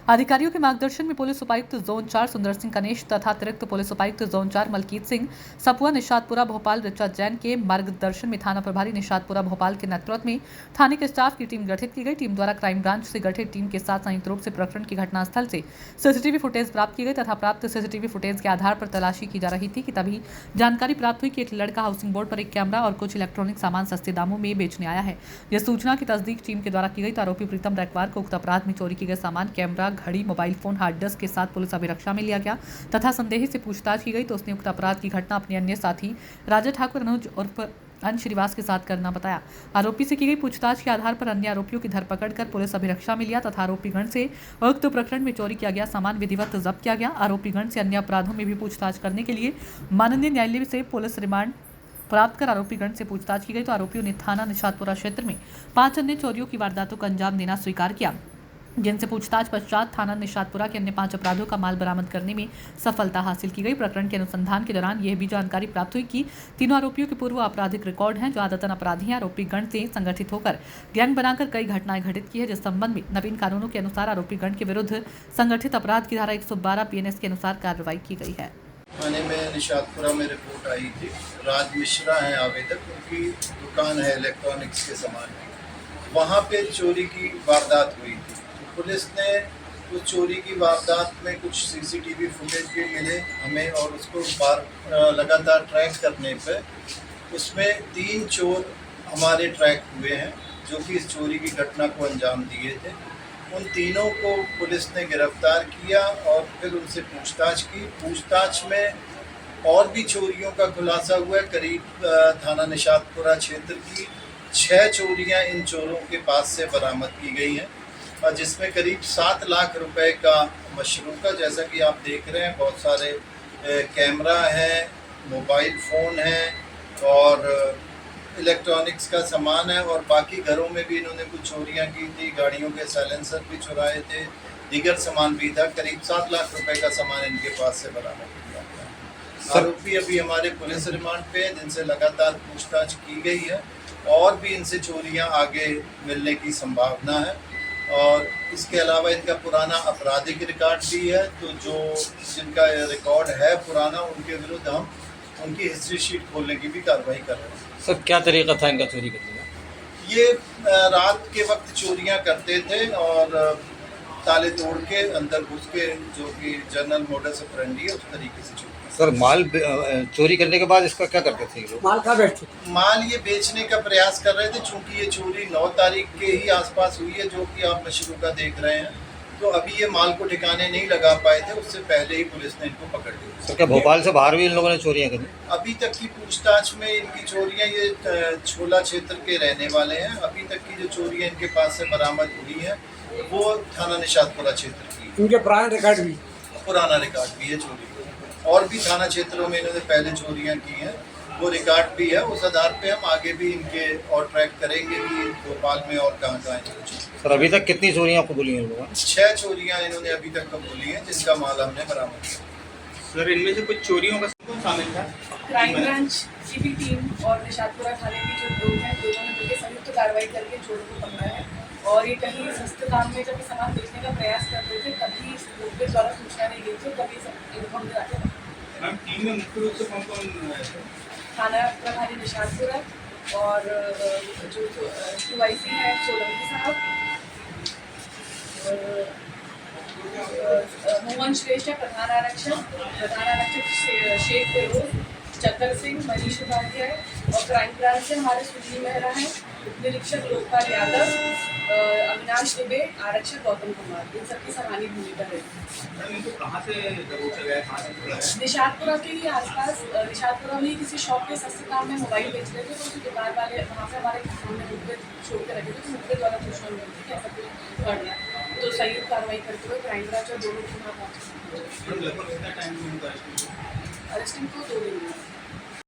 अधिकारियों के मार्गदर्शन में पुलिस उपायुक्त जोन 4 सुंदर सिंह कनेश तथा अतिरिक्त पुलिस उपायुक्त जोन 4 मलकीत सिंह सपुआ निशातपुरा भोपाल ऋचा जैन के मार्गदर्शन में थाना प्रभारी निशातपुरा भोपाल के नेतृत्व में थाने के स्टाफ की टीम गठित की गई। टीम द्वारा क्राइम ब्रांच से गठित टीम के साथ संयुक्त रूप से प्रकरण की घटनास्थल से सीसीटीवी फुटेज प्राप्त की गई तथा प्राप्त सीसीटीवी फुटेज के आधार पर तलाशी की जा रही थी कि तभी जानकारी प्राप्त हुई कि एक लड़का हाउसिंग बोर्ड पर एक कैमरा और कुछ इलेक्ट्रॉनिक सामान सस्ते दामों में बेचने आया है। यह सूचना की तस्दीक टीम के द्वारा की गई तो आरोपी प्रीतम रैकवार को उक्त अपराध में चोरी की गए सामान कैमरा, घड़ी, मोबाइल फोन, हार्ड डिस्क के साथ पुलिस अभिरक्षा में लिया गया तथा संदेही से पूछताछ की गई तो उसने उक्त अपराध की घटना अपने अन्य साथी राजा ठाकुर अनुज उर्फ अंश श्रीवास के साथ करना बताया। आरोपी से की गई पूछताछ के आधार पर अन्य आरोपियों की धरपकड़ कर पुलिस अभिरक्षा में लिया तथा आरोपीगण से उक्त प्रकरण में चोरी किया गया सामान विधिवत जब्त किया गया। आरोपीगण से अन्य अपराधों में भी पूछताछ करने के लिए माननीय न्यायालय से पुलिस रिमांड प्राप्त कर आरोपीगण से पूछताछ की गई तो आरोपियों ने थाना निशातपुरा क्षेत्र में 5 अन्य चोरियों की वारदातों का अंजाम देना स्वीकार किया, जिनसे पूछताछ पश्चात थाना निशातपुरा के अन्य 5 अपराधों का माल बरामद करने में सफलता हासिल की गई। प्रकरण के अनुसंधान के दौरान यह भी जानकारी प्राप्त हुई कि तीनों आरोपियों के पूर्व आपराधिक रिकॉर्ड हैं, जो आदतन अपराधी हैं। आरोपी गण से संगठित होकर गैंग बनाकर कई घटनाएं घटित की है, जिस संबंध में नवीन कानूनों के अनुसार आरोपी गण के विरुद्ध संगठित अपराध की धारा 112 PNS के अनुसार कार्रवाई की गई है। थाने में निशातपुरा में रिपोर्ट आई थी। राज मिश्रा हैं आवेदक, उनकी दुकान है इलेक्ट्रॉनिक्स के सामान की। वहाँ पे चोरी की वारदात हुई थी। पुलिस ने उस चोरी की वारदात में कुछ सीसीटीवी फुटेज भी मिले हमें और उसको लगातार ट्रैक करने पे उसमें 3 चोर हमारे ट्रैक हुए हैं जो कि इस चोरी की घटना को अंजाम दिए थे। उन तीनों को पुलिस ने गिरफ्तार किया और फिर उनसे पूछताछ की। पूछताछ में और भी चोरियों का खुलासा हुआ है। करीब थाना निशातपुरा क्षेत्र की 6 चोरियां इन चोरों के पास से बरामद की गई हैं और जिसमें करीब 7 लाख रुपए का मशरूका, जैसा कि आप देख रहे हैं, बहुत सारे कैमरा हैं, मोबाइल फ़ोन है और इलेक्ट्रॉनिक्स का सामान है और बाकी घरों में भी इन्होंने कुछ चोरियां की थी। गाड़ियों के साइलेंसर भी चुराए थे, दीगर सामान भी था। करीब 7 लाख रुपए का सामान इनके पास से बरामद किया गया। आरोपी अभी हमारे पुलिस रिमांड पे है, जिनसे लगातार पूछताछ की गई है और भी इनसे चोरियां आगे मिलने की संभावना है। और इसके अलावा इनका पुराना आपराधिक रिकॉर्ड भी है, तो जिनका रिकॉर्ड है पुराना, उनके विरुद्ध हम उनकी हिस्ट्री शीट खोलने की भी कार्रवाई कर रहे हैं। सर, क्या तरीका था इनका चोरी करने का? ये रात के वक्त चोरियां करते थे और ताले तोड़ के अंदर घुस के, जो कि जनरल मोडस ऑपरेंडी है, उस तरीके से चोरी। सर, माल चोरी करने के बाद इसका क्या करते थे लोग? माल कहाँ बेचते? माल ये बेचने का प्रयास कर रहे थे। चूंकि ये चोरी 9 तारीख के ही आसपास हुई है, जो कि आप मशरूका देख रहे हैं, तो अभी ये माल को ठिकाने नहीं लगा पाए थे। उससे पहले ही पुलिस ने इनको पकड़ लिया। सर, क्या भोपाल से बाहर भी इन लोगों ने चोरियां करी? अभी तक की पूछताछ में इनकी चोरियां, ये छोला क्षेत्र के रहने वाले हैं। अभी तक की जो चोरियां इनके पास से बरामद हुई है वो थाना निशातपुरा क्षेत्र की। इनके पुराने रिकॉर्ड भी? पुराना रिकॉर्ड भी है चोरी का। और भी थाना क्षेत्रों में इन्होंने पहले चोरियां की हैं, वो रिकॉर्ड भी है। उस आधार पे हम आगे भी इनके और ट्रैक करेंगे कि भोपाल में और कहाँ कहाँ। सर, अभी तक कितनी चोरियां कबूली हैं लोगों ने? 6 चोरियां इन्होंने अभी तक कबूली हैं, जिसका माल हमने बरामद किया। सर, इनमें से कुछ चोरियों का कौन शामिल था? क्राइम ब्रांच की भी टीम और निशातपुरा थाने की जो लोग हैं, दोनों ने मिलकर संयुक्त कार्रवाई करके चोरों को पकड़ा है। और ये कहीं सस्ते दाम में जब सामान बेचने का प्रयास कर रहे थे, तभी लोग के द्वारा सूचना नहीं गई थी, तभी इनको हम जाते हैं। मैम, टीम में मुख्य रूप से कौन कौन है? थाना प्रभारी निशातपुरा और जो QIC है सोलंकी साहब, मोहन श्रेष्ठ है प्रधान आरक्षक शेख फिरोज, चक्कर सिंह, मनीष उपाध्याय और क्राइम ब्रांच से हमारे सुनील मेहरा हैं, निरीक्षक लोकपाल यादव, अविनाश दुबे, आरक्षक गौतम कुमार। इन सबकी सराहनीय भूमिका है। इनको कहाँ से दबोचा गया, कहाँ से पकड़ा है? निशातपुरा के ही आसपास, निशातपुरा में किसी शॉप पे सस्ते दाम में मोबाइल बेच रहे थे, तो उसी दुकान वाले वहाँ से हमारे सामने मुद्दे छोड़ के रखे थे, तो मुद्दे द्वारा सूचना मिली थी कि ऐसा कुछ बढ़ गया, तो संयुक्त कार्रवाई करते हुए क्राइम ब्रांच और दोनों टीम पहुँचे। लगभग कितना टाइम में उनको अरेस्ट किया? अरेस्टिंग को 2 दिन हुआ।